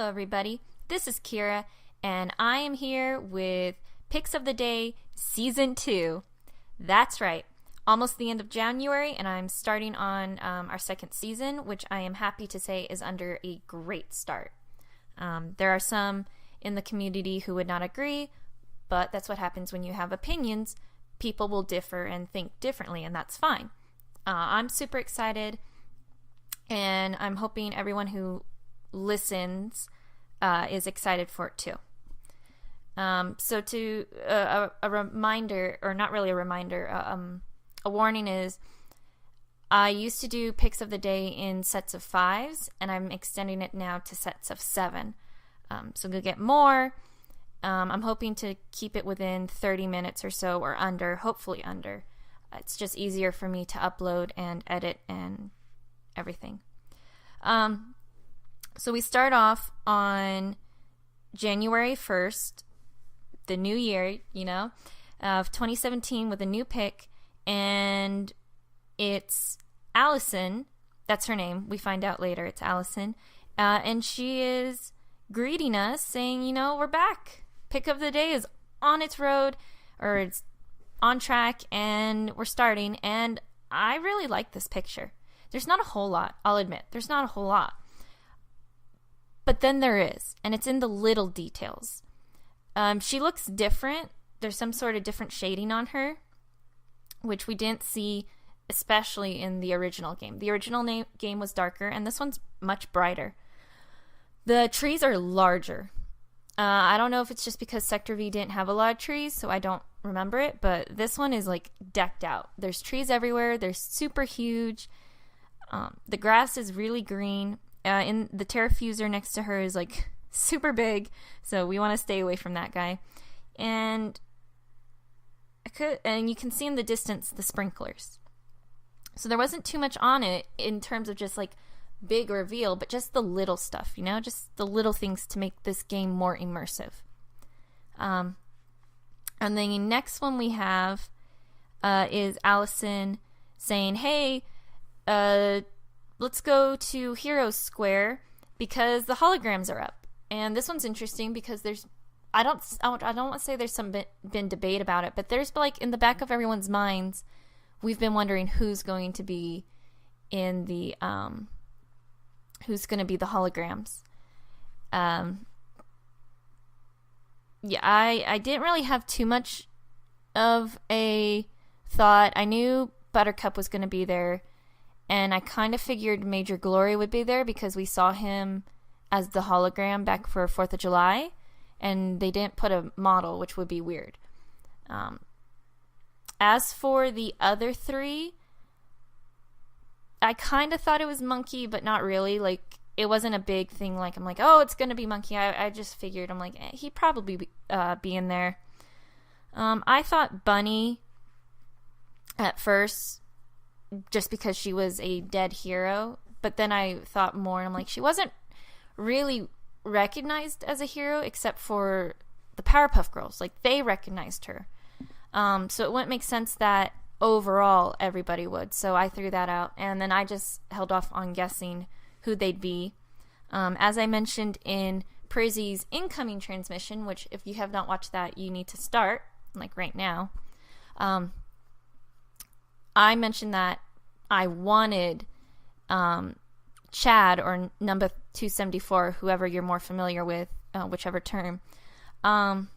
Hello everybody, this is Kira, and I am here with Pics of the Day Season 2. That's right, almost the end of January, and I'm starting on our second season, which I am happy to say is under a great start. There are some in the community who would not agree, but that's what happens when you have opinions. People will differ and think differently, and that's fine. I'm super excited, and I'm hoping everyone who listens is excited for it too. So to a reminder, or not really a reminder, a warning is I used to do Pics of the Day in sets of 5s, and I'm extending it now to sets of 7. So we'll get more. I'm hoping to keep it within 30 minutes or so, or under, hopefully under. It's just easier for me to upload and edit and everything. So we start off on January 1st, the new year, of 2017 with a new pic, and it's Allison. That's her name. We find out later it's Allison. And she is greeting us saying, we're back. Pic of the Day is on its road, or it's on track, and we're starting. And I really like this picture. There's not a whole lot, I'll admit. There's not a whole lot. But then there is, and it's in the little details. She looks different. There's some sort of different shading on her, which we didn't see, especially in the original game. The original game was darker, and this one's much brighter. The trees are larger. I don't know if it's just because Sector V didn't have a lot of trees, so I don't remember it, but this one is like decked out. There's trees everywhere. They're super huge. The grass is really green. In the terrafuser next to her is like super big, so we want to stay away from that guy. And you can see in the distance the sprinklers. So there wasn't too much on it in terms of just like big reveal, but just the little stuff, just the little things to make this game more immersive. And then the next one we have is Allison saying, "Hey, let's go to Heroes Square because the holograms are up." And this one's interesting because I don't want to say there's been debate about it, but there's like in the back of everyone's minds, we've been wondering who's going to be in the holograms. I didn't really have too much of a thought. I knew Buttercup was going to be there. And I kind of figured Major Glory would be there because we saw him as the hologram back for 4th of July. And they didn't put a model, which would be weird. As for the other 3, I kind of thought it was Monkey, but not really. Like, it wasn't a big thing. Like, I'm like, oh, it's going to be Monkey. I just figured, I'm like, he'd probably be in there. I thought Bunny at first, just because she was a dead hero, but then I thought more, and I'm like, she wasn't really recognized as a hero except for the Powerpuff Girls. Like, they recognized her. So it wouldn't make sense that overall everybody would. So I threw that out, and then I just held off on guessing who they'd be. As I mentioned in Prizzy's incoming transmission, which if you have not watched that, you need to start, like right now. I mentioned that I wanted Chad, or number 274, whoever you're more familiar with, whichever term. I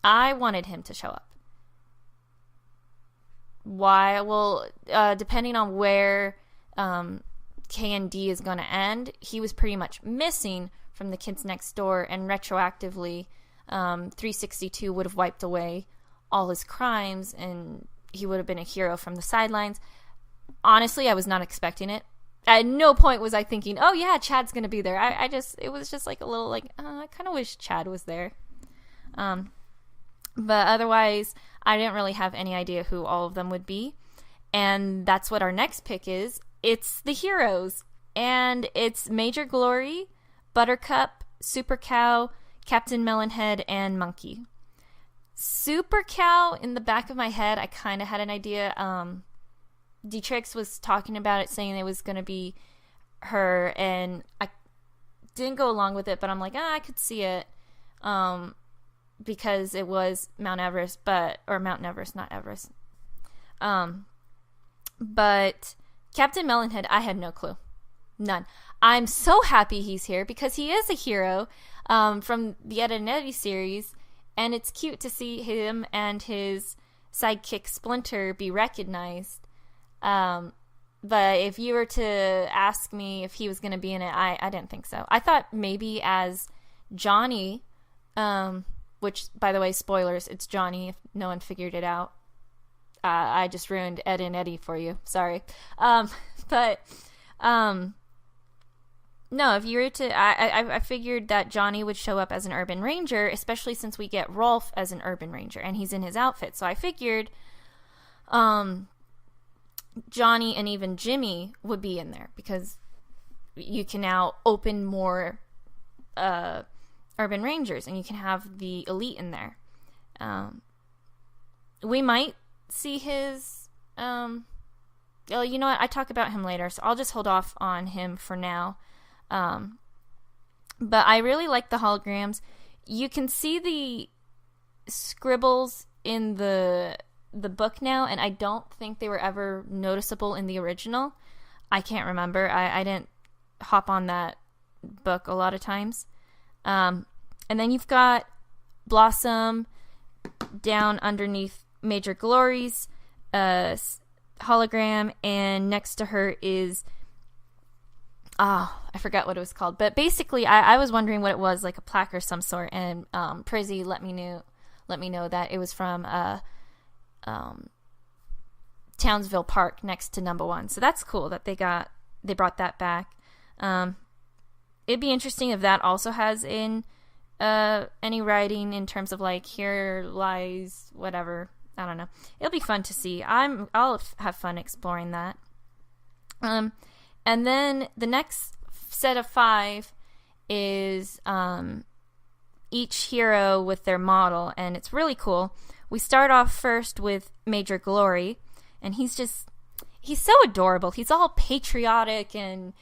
wanted him to show up. Why? Well, depending on where K&D is going to end, he was pretty much missing from the Kids Next Door, and retroactively, 362 would have wiped away all his crimes, and he would have been a hero from the sidelines. Honestly, I was not expecting it. At no point was I thinking, oh yeah, Chad's going to be there. It was just like a little like, I kind of wish Chad was there. But otherwise, I didn't really have any idea who all of them would be. And that's what our next pick is. It's the heroes. And it's Major Glory, Buttercup, Super Cow, Captain Melonhead, and Monkey. Super Cow, in the back of my head, I kind of had an idea. Trix was talking about it, saying it was going to be her, and didn't go along with it, but I'm like, I could see it, because it was Mount Everest, or Mount Everest, not Everest. But Captain Melonhead, I had no clue. None. I'm so happy he's here because he is a hero from the Ed and Eddie series, and it's cute to see him and his sidekick Splinter be recognized. But if you were to ask me if he was going to be in it, I didn't think so. I thought maybe as Johnny, which, by the way, spoilers, it's Johnny if no one figured it out. I just ruined Ed and Eddie for you. Sorry. No, if you were to... I figured that Johnny would show up as an urban ranger, especially since we get Rolf as an urban ranger, and he's in his outfit. So I figured Johnny and even Jimmy would be in there, because you can now open more urban rangers, and you can have the elite in there. We might see his... you know what? I talk about him later, so I'll just hold off on him for now. But I really like the holograms. You can see the scribbles in the book now, and I don't think they were ever noticeable in the original. I can't remember. I didn't hop on that book a lot of times. And then you've got Blossom down underneath Major Glory's hologram, and next to her is... I forgot what it was called. But basically, I was wondering what it was, like a plaque or some sort, and Prizzy let me know that it was from Townsville Park next to Number One. So that's cool that they brought that back. It'd be interesting if that also has in any writing in terms of like, here lies whatever. I don't know. It'll be fun to see. I'll have fun exploring that. And then the next set of 5 is each hero with their model, and it's really cool. We start off first with Major Glory, and he's so adorable. He's all patriotic and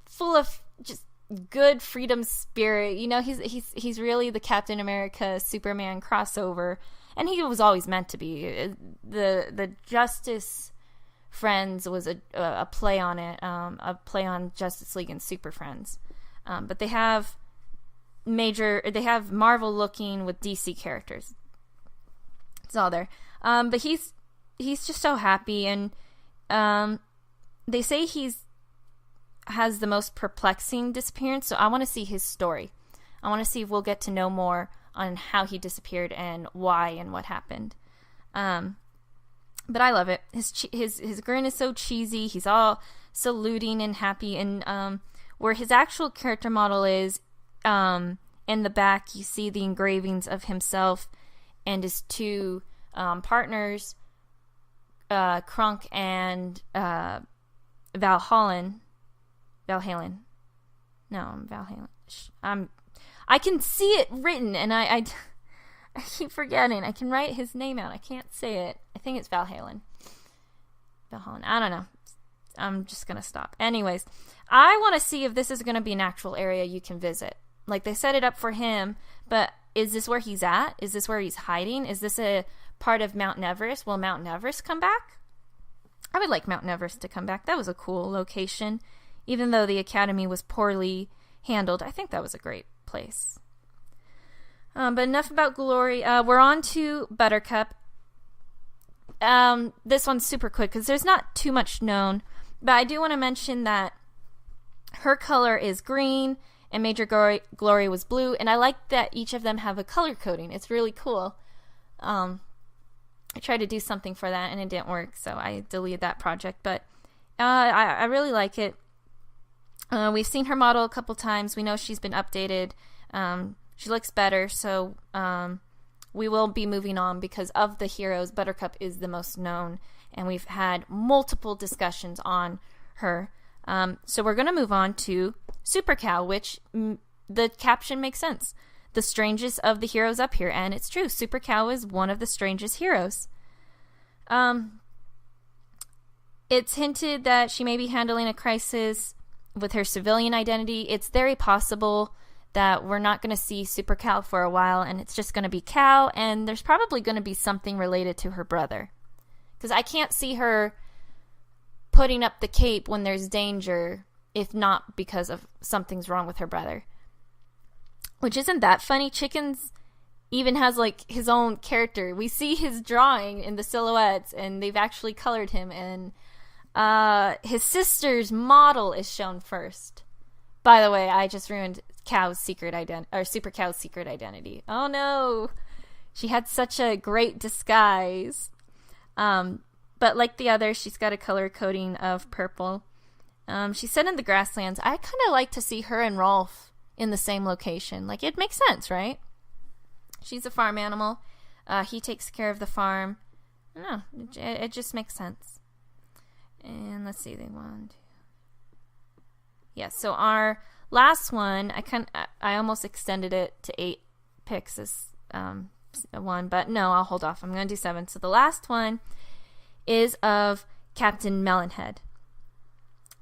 full of just good freedom spirit. You know, he's really the Captain America Superman crossover, and he was always meant to be. The Justice Friends was a play on it, a play on Justice League and Super Friends. But they have Marvel looking with DC characters. It's all there. But he's just so happy, and they say has the most perplexing disappearance, so I want to see his story. I want to see if we'll get to know more on how he disappeared and why and what happened. But I love it. His grin is so cheesy. He's all saluting and happy. And where his actual character model is, in the back, you see the engravings of himself and his 2 partners, Krunk and Valhalen. No, Valhalen. I can see it written, and I keep forgetting. I can write his name out. I can't say it. I think it's Valhalen. I don't know. I'm just going to stop. Anyways, I want to see if this is going to be an actual area you can visit. Like, they set it up for him, but is this where he's at? Is this where he's hiding? Is this a part of Mount Everest? Will Mount Everest come back? I would like Mount Everest to come back. That was a cool location. Even though the Academy was poorly handled, I think that was a great place. But enough about Glory. We're on to Buttercup. This one's super quick because there's not too much known. But I do want to mention that her color is green and Major Glory was blue. And I like that each of them have a color coding. It's really cool. I tried to do something for that and it didn't work. So I deleted that project. But I really like it. We've seen her model a couple times. We know she's been updated. She looks better, so we will be moving on because of the heroes, Buttercup is the most known, and we've had multiple discussions on her. So we're going to move on to Super Cow, which the caption makes sense. The strangest of the heroes up here, and it's true. Super Cow is one of the strangest heroes. It's hinted that she may be handling a crisis with her civilian identity, it's very possible that we're not going to see Super Cow for a while, and it's just going to be Cow, and there's probably going to be something related to her brother. Because I can't see her putting up the cape when there's danger, if not because of something's wrong with her brother. Which isn't that funny. Chickens even has like his own character. We see his drawing in the silhouettes, and they've actually colored him, and his sister's model is shown first. By the way, I just ruined Cow's secret identity, or Super Cow's secret identity. Oh no, she had such a great disguise. But like the others, she's got a color coding of purple. She's set in the grasslands. I kind of like to see her and Rolf in the same location. Like, it makes sense, right? She's a farm animal. He takes care of the farm. I don't know. It just makes sense. And let's see, they want. Yeah, so our last one, I almost extended it to 8 pics as one, but no, I'll hold off. I'm going to do 7. So the last one is of Captain Melonhead.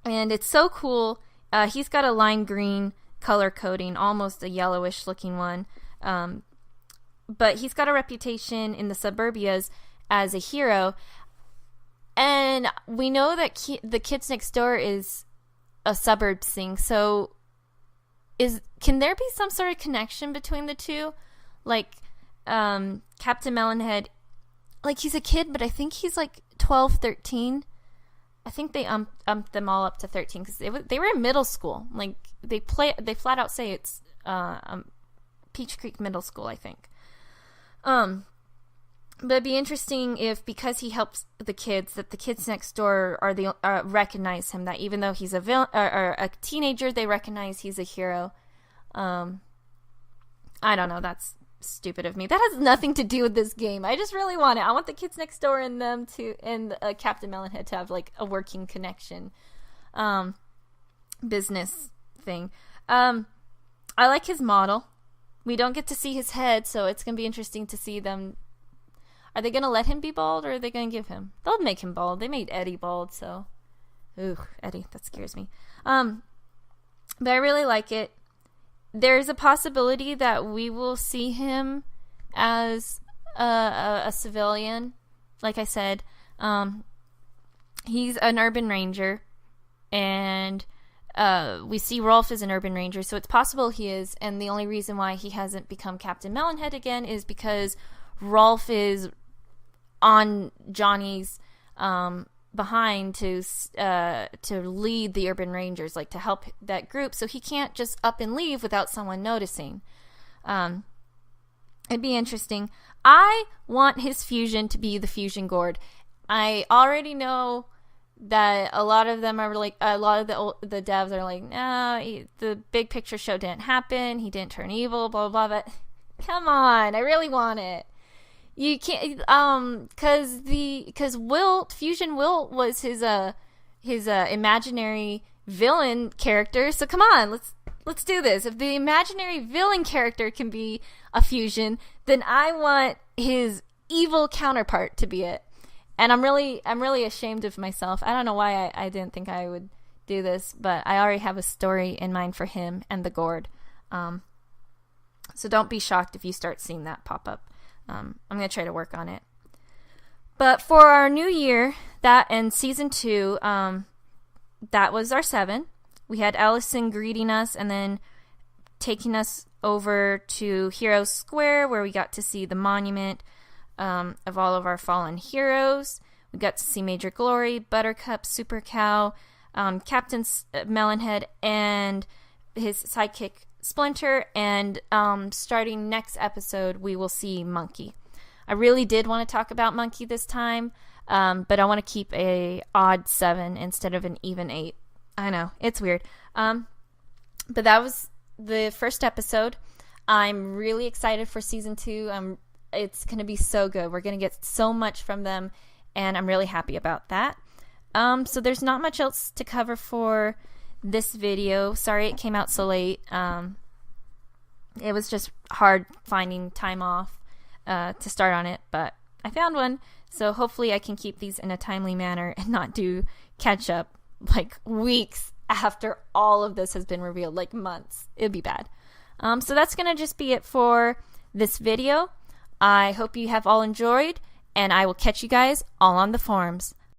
And it's so cool. He's got a lime green color coding, almost a yellowish looking one. But he's got a reputation in the suburbias as a hero. And we know that the Kids Next Door is a suburbs thing. So can there be some sort of connection between the two? Like, Captain Melonhead, like, he's a kid, but I think he's like 12, 13. I think they umped them all up to 13 because they were in middle school. Like, they flat out say it's Peach Creek Middle School, I think. But it'd be interesting if, because he helps the kids, that the kids next door recognize him. That even though he's a teenager, they recognize he's a hero. I don't know. That's stupid of me. That has nothing to do with this game. I just really want it. I want the kids next door and them to, and Captain Melonhead to have like a working connection, business thing. I like his model. We don't get to see his head, so it's gonna be interesting to see them. Are they gonna let him be bald, or are they gonna give him? They'll make him bald. They made Eddie bald, so Eddie, that scares me. But I really like it. There's a possibility that we will see him as a civilian. Like I said, he's an urban ranger, and we see Rolf as an urban ranger, so it's possible he is. And the only reason why he hasn't become Captain Melonhead again is because Rolf is on Johnny's behind to lead the urban rangers, like to help that group, so he can't just up and leave without someone noticing. It'd be interesting. I want his fusion to be the fusion gourd. I already know that a lot of them are like, a lot of the devs are like, no, the big picture show didn't happen, he didn't turn evil, blah blah blah. But come on, I really want it. You can't, because Fusion Will was his imaginary villain character. So come on, let's do this. If the imaginary villain character can be a fusion, then I want his evil counterpart to be it. And I'm really ashamed of myself. I don't know why I didn't think I would do this, but I already have a story in mind for him and the gourd. So don't be shocked if you start seeing that pop up. I'm going to try to work on it. But for our new year, that and season 2, that was our 7. We had Allison greeting us and then taking us over to Hero Square, where we got to see the monument of all of our fallen heroes. We got to see Major Glory, Buttercup, Super Cow, Captain Melonhead, and his sidekick Splinter, and starting next episode we will see Monkey. I really did want to talk about Monkey this time, but I want to keep a odd 7 instead of an even 8. I know, it's weird. But that was the first episode. I'm really excited for season 2. It's going to be so good. We're going to get so much from them, and I'm really happy about that. So there's not much else to cover for this video. Sorry it came out so late. It was just hard finding time off to start on it, but I found one, so hopefully I can keep these in a timely manner and not do catch up like weeks after all of this has been revealed, like months. It'd be bad. So that's going to just be it for this video. I hope you have all enjoyed, and I will catch you guys all on the forums.